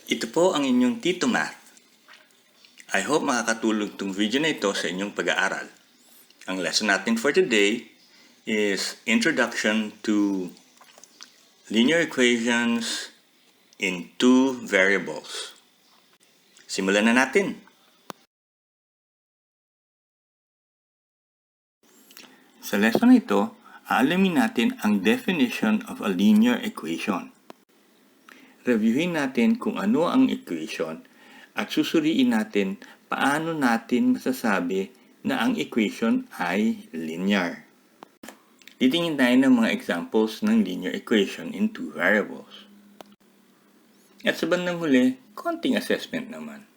Ito po ang inyong Tito Math. I hope makakatulong itong video na ito sa inyong pag-aaral. Ang lesson natin for today is Introduction to Linear Equations in Two Variables. Simulan na natin. Sa lesson na ito, aalamin natin ang definition of a linear equation. Reviewin natin kung ano ang equation at susuriin natin paano natin masasabi na ang equation ay linear. Titingin tayo ng mga examples ng linear equation in two variables. At sa bandang huli, konting assessment naman.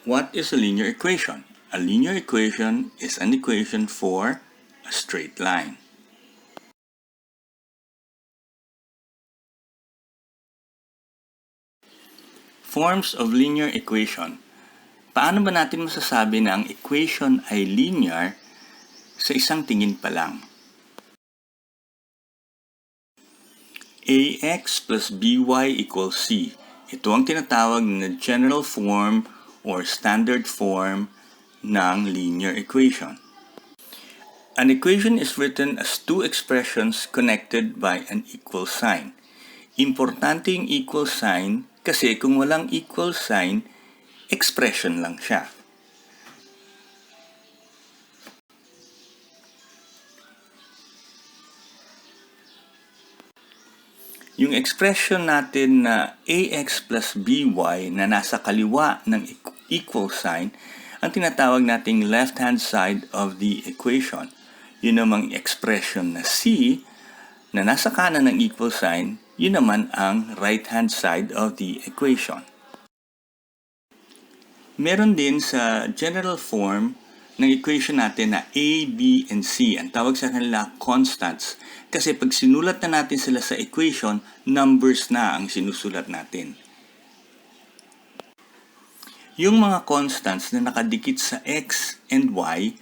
What is a linear equation? A linear equation is an equation for a straight line. Forms of linear equation. Paano ba natin masasabi na ang equation ay linear sa isang tingin pa lang? ax plus by equals c. Ito ang tinatawag na general form or standard form ng linear equation. An equation is written as two expressions connected by an equal sign. Importante yung equal sign kasi kung walang equal sign, expression lang siya. Yung expression natin na ax plus by na nasa kaliwa ng equal sign, ang tinatawag nating left-hand side of the equation. Yun namang expression na c na nasa kanan ng equal sign, yun naman ang right-hand side of the equation. Meron din sa general form ng equation natin na a, b, and c. Ang tawag sa kanila constants. Kasi pag sinulat na natin sila sa equation, numbers na ang sinusulat natin. Yung mga constants na nakadikit sa x and y,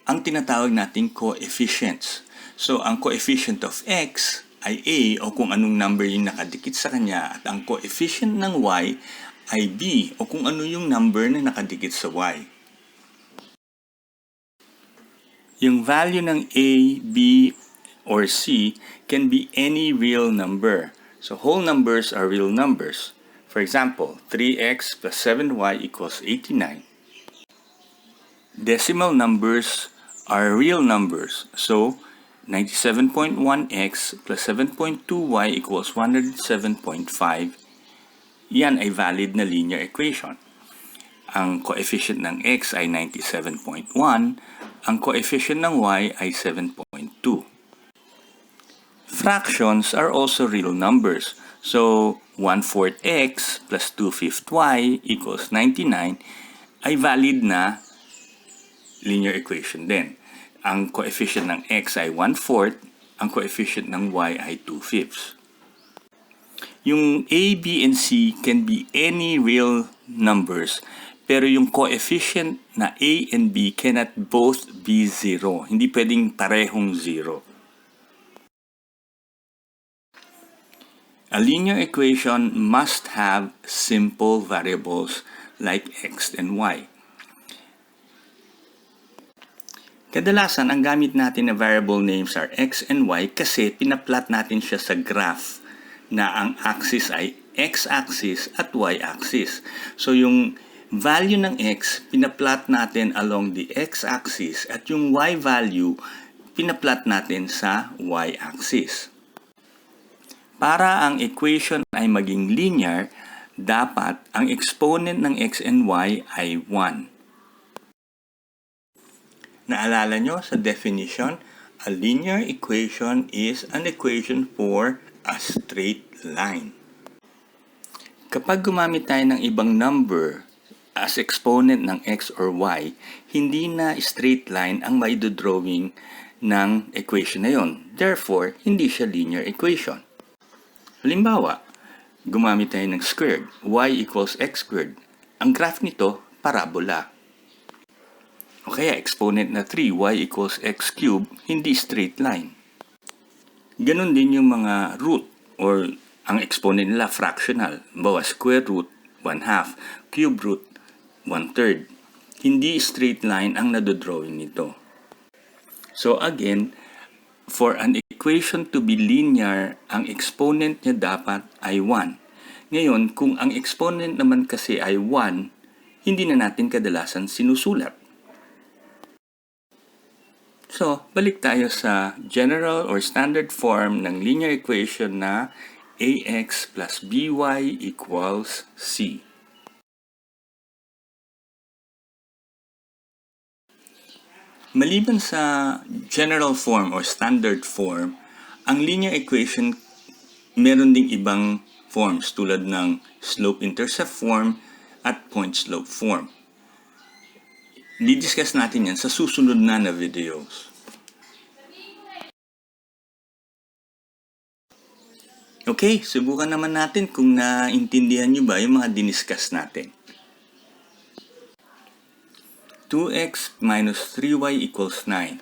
ang tinatawag nating coefficients. So, ang coefficient of x ay a o kung anong number yung nakadikit sa kanya at ang coefficient ng y ay b o kung ano yung number na nakadikit sa y. Yung value ng a, b, or c can be any real number. So, whole numbers are real numbers. For example, 3x plus 7y equals 89. Decimal numbers are real numbers. So, 97.1x plus 7.2y equals 107.5. Yan ay valid na linear equation. Ang coefficient ng x ay 97.1. Ang coefficient ng y ay 7.2. Fractions are also real numbers. So, 1/4 x plus 2/5 y equals 99 ay valid na linear equation din. Ang coefficient ng x ay 1/4, ang coefficient ng y ay 2/5. Yung a, b, and c can be any real numbers, pero yung coefficient na a and b cannot both be 0. Hindi pwedeng parehong 0. A linear equation must have simple variables like x and y. Kadalasan, ang gamit natin na variable names are x and y kasi pinaplot natin siya sa graph na ang axis ay x-axis at y-axis. So, yung value ng x, pinaplot natin along the x-axis at yung y value, pinaplot natin sa y-axis. Para ang equation ay maging linear, dapat ang exponent ng x and y ay 1. Naalala nyo sa definition, a linear equation is an equation for a straight line. Kapag gumamit tayo ng ibang number as exponent ng x or y, hindi na straight line ang maidodrawing ng equation na yon. Therefore, hindi siya linear equation. Halimbawa, gumamit tayo ng squared, y equals x squared. Ang graph nito, parabola. O kaya exponent na 3, y equals x cubed, hindi straight line. Ganon din yung mga root or ang exponent nila fractional. Bawa square root, 1/2. Cube root, 1/3. Hindi straight line ang nadodrawing nito. So again, for an equation to be linear, ang exponent niya dapat ay 1. Ngayon, kung ang exponent naman kasi ay 1, hindi na natin kadalasan sinusulat. So, balik tayo sa general or standard form ng linear equation na ax plus by equals c. Maliban sa general form or standard form, ang linear equation meron ding ibang forms tulad ng slope-intercept form at point-slope form. Didiscuss natin yan sa susunod na videos. Okay, subukan naman natin kung naintindihan nyo ba yung mga diniscuss natin. 2x minus 3y equals 9.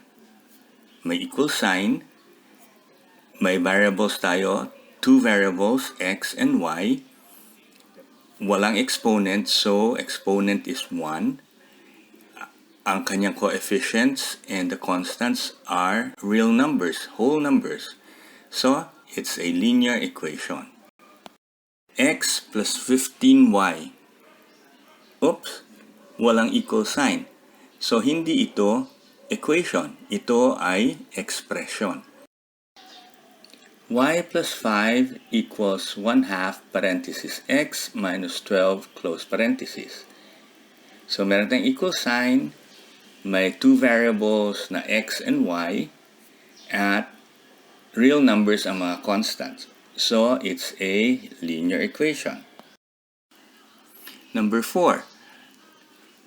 May equal sign. May variables tayo. 2 variables, x and y. Walang exponent, so exponent is 1. Ang kanyang coefficients and the constants are real numbers, whole numbers. So, it's a linear equation. X plus 15y. Oops, walang equal sign. So, hindi ito equation. Ito ay expression. Y plus 5 equals 1/2 parenthesis x minus 12 close parenthesis. So, meron tayong equal sign. May 2 variables na x and y at real numbers ang mga constants. So, it's a linear equation. Number 4.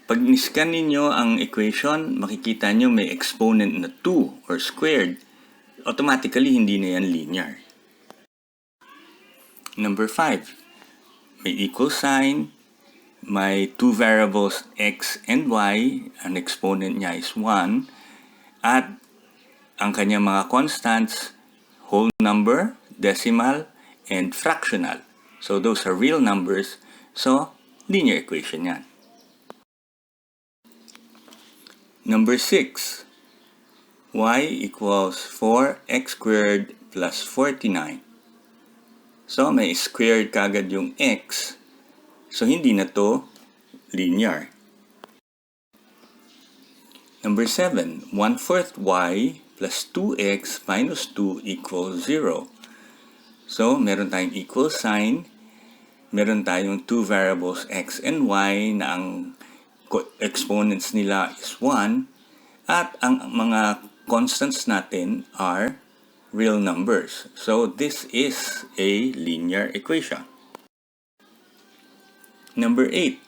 Pag niscan ninyo ang equation, makikita nyo may exponent na 2 or squared. Automatically, hindi na yan linear. Number 5. May equal sign. May 2 variables x and y. Ang exponent niya is 1. At ang kanyang mga constants, whole number, decimal, and fractional. So, those are real numbers. So, linear equation yan. Number 6, y equals 4x squared plus 49. So, may squared kagad yung x. So, hindi na to linear. Number 7, 1/4 y plus 2x minus 2 equals 0. So, meron tayong equal sign. Meron tayong 2 variables x and y na ang exponents nila is 1 at ang mga constants natin are real numbers. So, this is a linear equation. Number 8.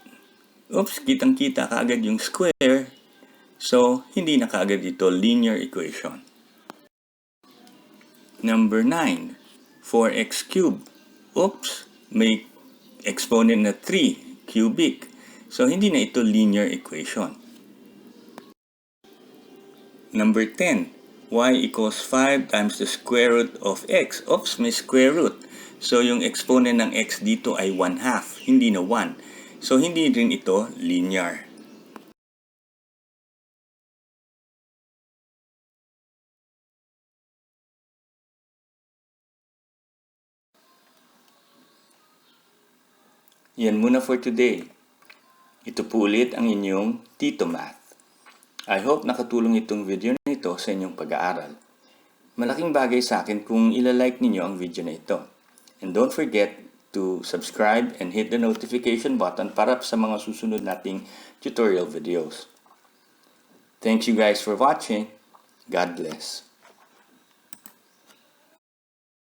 Oops, kitang-kita kaagad yung square. So, hindi na kaagad ito linear equation. Number 9. 4x cubed. Oops, may exponent na 3 cubic. So, hindi na ito linear equation. Number 10. Y equals 5 times the square root of x. Oops, may square root. So, yung exponent ng x dito ay 1/2, hindi na 1. So, hindi rin ito linear. Yan muna for today. Ito po ulit ang inyong Tito Math. I hope nakatulong itong video na ito sa inyong pag-aaral. Malaking bagay sa akin kung ilalike ninyo ang video na ito. And don't forget to subscribe and hit the notification button para sa mga susunod nating tutorial videos. Thank you guys for watching. God bless.